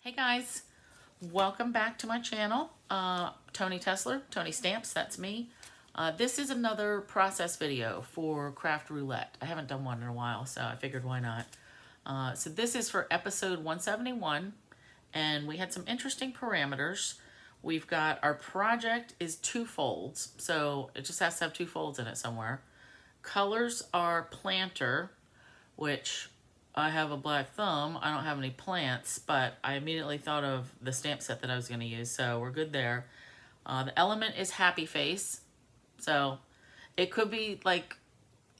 Hey guys, welcome back to my channel. Toni Tesler, ToniStamps, that's me. This is another process video for Craft Roulette. I haven't done one in a while, so I figured why not. So this is for episode 171, and we had some interesting parameters. We've got, our project is 2 folds, so it just has to have 2 folds in it somewhere. Colors are planter, which I have a black thumb. I don't have any plants, but I immediately thought of the stamp set that I was going to use, so we're good there. The element is happy face, so it could be like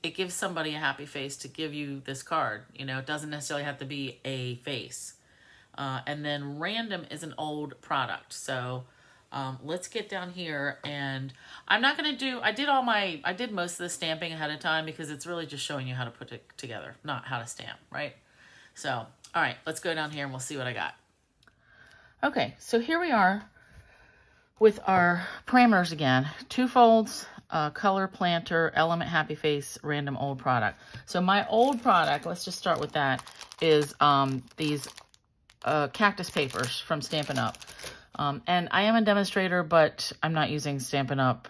it gives somebody a happy face to give you this card. You know, it doesn't necessarily have to be a face. And then random is an old product, so let's get down here. And I'm not going to do, I did most of the stamping ahead of time because it's really just showing you how to put it together, not how to stamp, right? So, all right, let's go down here and we'll see what I got. Okay, so here we are with our parameters again. 2 folds, color, planter, element, happy face, random, old product. So my old product, let's just start with that, is these cactus papers from Stampin' Up. And I am a demonstrator, but I'm not using Stampin' Up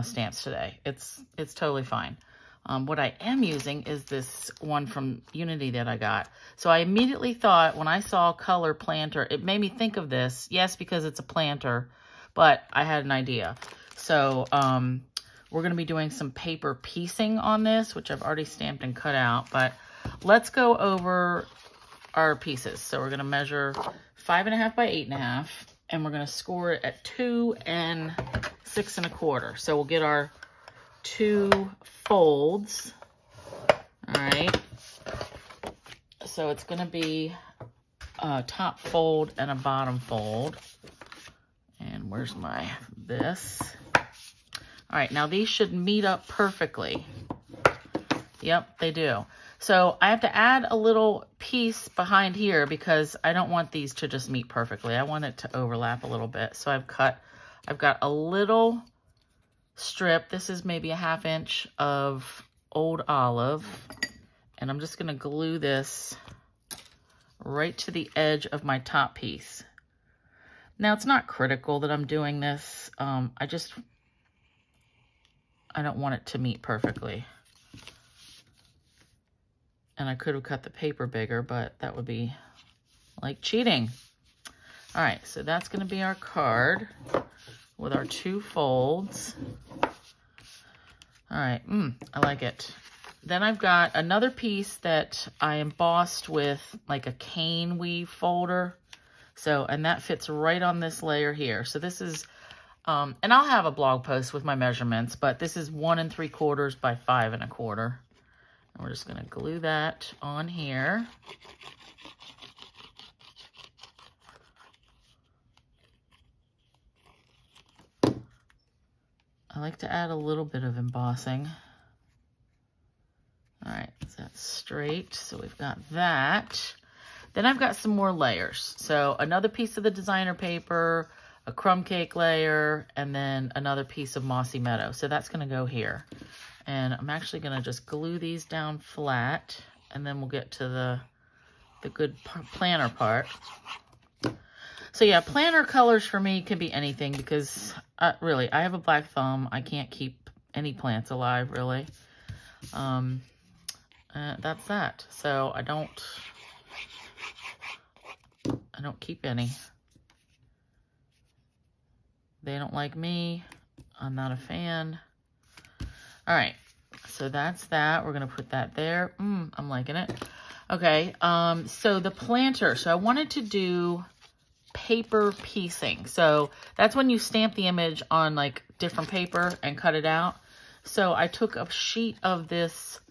stamps today. It's totally fine. What I am using is this one from Unity that I got. So I immediately thought, when I saw color planter, it made me think of this. Yes, because it's a planter, but I had an idea. So we're going to be doing some paper piecing on this, which I've already stamped and cut out. But let's go over our pieces. So we're going to measure 5.5 by 8.5. And we're going to score it at 2 and 6 1/4. So we'll get our 2 folds. All right. So it's going to be a top fold and a bottom fold. And where's my this? All right. Now these should meet up perfectly. Yep, they do. So I have to add a little piece behind here because I don't want these to just meet perfectly. I want it to overlap a little bit. So I've got a little strip. This is maybe a 1/2 inch of old olive. And I'm just gonna glue this right to the edge of my top piece. Now it's not critical that I'm doing this. I don't want it to meet perfectly. And I could have cut the paper bigger, but that would be like cheating. All right, so that's going to be our card with our 2 folds. All right, I like it. Then I've got another piece that I embossed with like a cane weave folder. So, and that fits right on this layer here. So this is, and I'll have a blog post with my measurements, but this is 1 3/4 by 5 1/4. And we're just going to glue that on here. I like to add a little bit of embossing. All right, so that's straight. So we've got that. Then I've got some more layers. So another piece of the designer paper, a crumb cake layer, and then another piece of Mossy Meadow. So that's going to go here. And I'm actually going to just glue these down flat, and then we'll get to the good planner part. So yeah, planner colors for me can be anything because really, I have a black thumb. I can't keep any plants alive, really. That's that. So I don't keep any. They don't like me. I'm not a fan. All right, so that's that. We're going to put that there. I'm liking it. Okay, so the planter. So I wanted to do paper piecing. So that's when you stamp the image on like different paper and cut it out. So I took a sheet of this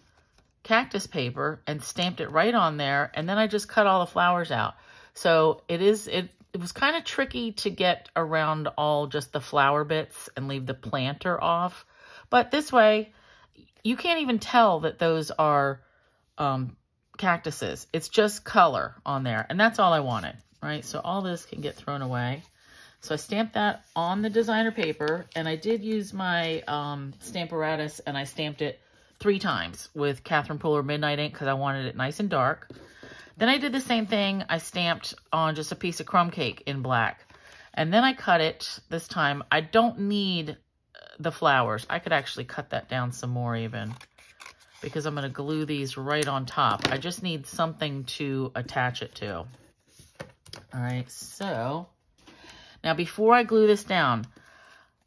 cactus paper and stamped it right on there. And then I just cut all the flowers out. So it was kind of tricky to get around all just the flower bits and leave the planter off. But this way, you can't even tell that those are cactuses. It's just color on there. And that's all I wanted, right? So all this can get thrown away. So I stamped that on the designer paper. And I did use my Stamparatus, and I stamped it 3 times with Catherine Pooler Midnight ink because I wanted it nice and dark. Then I did the same thing. I stamped on just a piece of crumb cake in black. And then I cut it this time. I don't need the flowers. I could actually cut that down some more even, because I'm going to glue these right on top. I just need something to attach it to. All right, so now before I glue this down,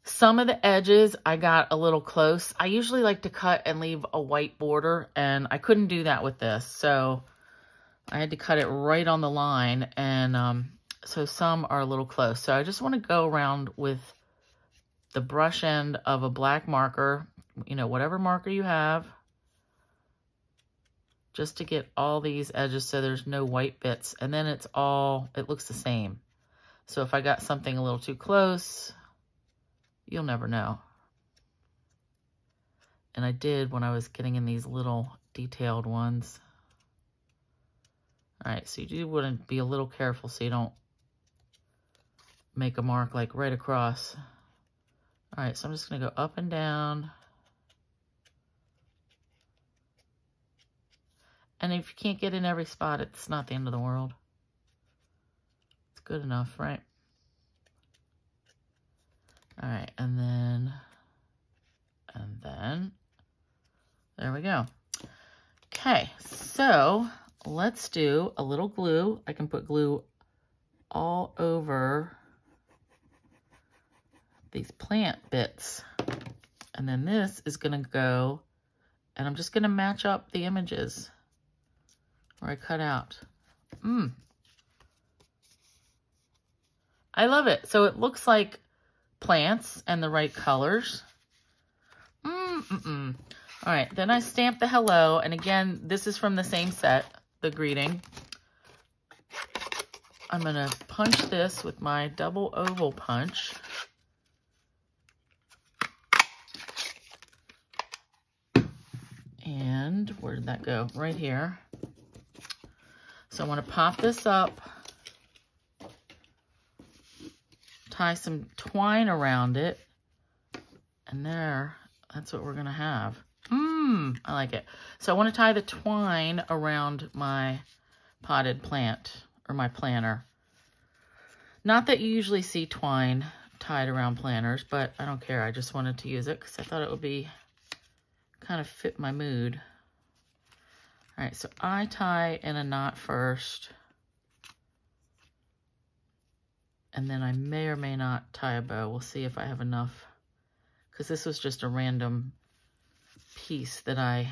some of the edges I got a little close. I usually like to cut and leave a white border, and I couldn't do that with this. So I had to cut it right on the line, and so some are a little close. So I just want to go around with the brush end of a black marker, you know, whatever marker you have, just to get all these edges so there's no white bits. And then it looks the same. So if I got something a little too close, you'll never know. And I did when I was getting in these little detailed ones. All right, so you do want to be a little careful so you don't make a mark like right across. All right, so I'm just going to go up and down. And if you can't get in every spot, it's not the end of the world. It's good enough, right? All right, and then, there we go. Okay, so let's do a little glue. I can put glue all over these plant bits. And then this is gonna go, and I'm just gonna match up the images where I cut out. I love it. So it looks like plants and the right colors. All right, then I stamped the hello, and again, this is from the same set, the greeting. I'm gonna punch this with my double oval punch. And where did that go? Right here. So I want to pop this up, tie some twine around it, and that's what we're going to have. I like it. So I want to tie the twine around my potted plant, or my planter. Not that you usually see twine tied around planters, but I don't care. I just wanted to use it because I thought it would be kind of fit my mood. All right, so I tie in a knot first, and then I may or may not tie a bow. We'll see if I have enough, because this was just a random piece that I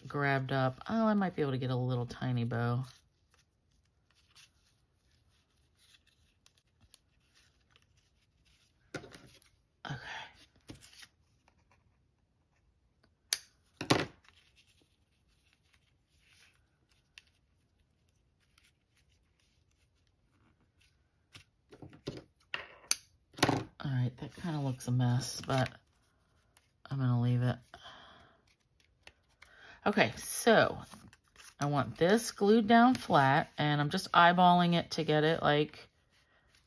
grabbed up. Oh, I might be able to get a little tiny bow. All right, that kind of looks a mess, but I'm going to leave it. Okay, so I want this glued down flat, and I'm just eyeballing it to get it like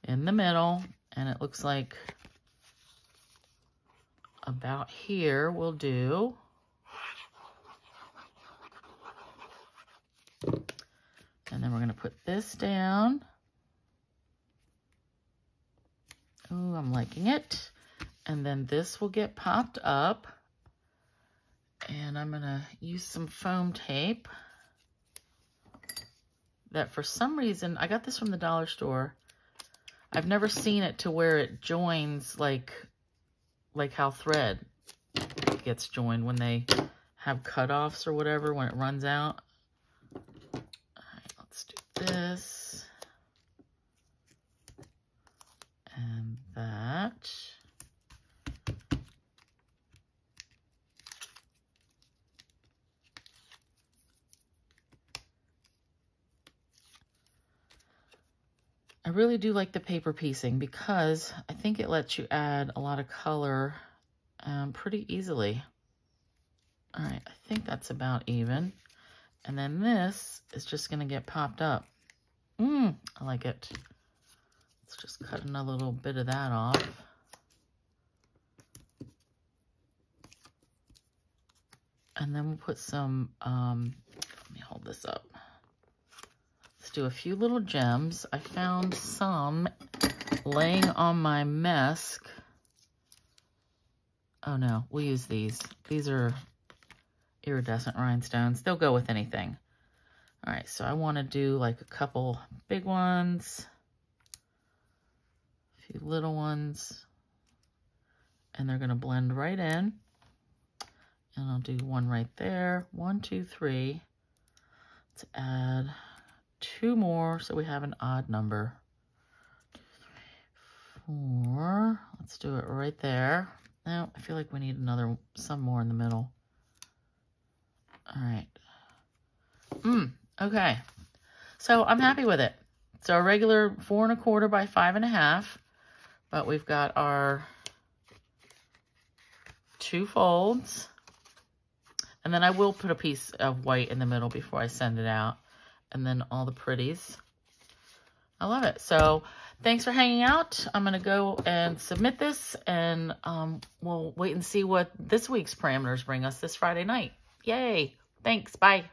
in the middle, and it looks like about here will do. And then we're going to put this down. Ooh, I'm liking it. And then this will get popped up. And I'm going to use some foam tape that for some reason, I got this from the dollar store. I've never seen it to where it joins like how thread gets joined when they have cutoffs or whatever, when it runs out. All right, let's do this. And that. I really do like the paper piecing because I think it lets you add a lot of color pretty easily. All right, I think that's about even. And then this is just gonna get popped up. I like it. Let's just cut another little bit of that off. And then we'll put some, let me hold this up. do a few little gems. I found some laying on my mesk. Oh no, we'll use these. These are iridescent rhinestones. They'll go with anything. All right, so I want to do like a couple big ones, a few little ones, and they're going to blend right in. And I'll do one right there. 1, 2, 3. Let's add 2 more so we have an odd number. 4. Let's do it right there. Now, I feel like we need some more in the middle. All right. Okay. So I'm happy with it. It's our regular 4 1/4 by 5 1/2, but we've got our 2 folds. And then I will put a piece of white in the middle before I send it out. And then all the pretties. I love it. So thanks for hanging out. I'm going to go and submit this, and we'll wait and see what this week's parameters bring us this Friday night. Yay. Thanks. Bye.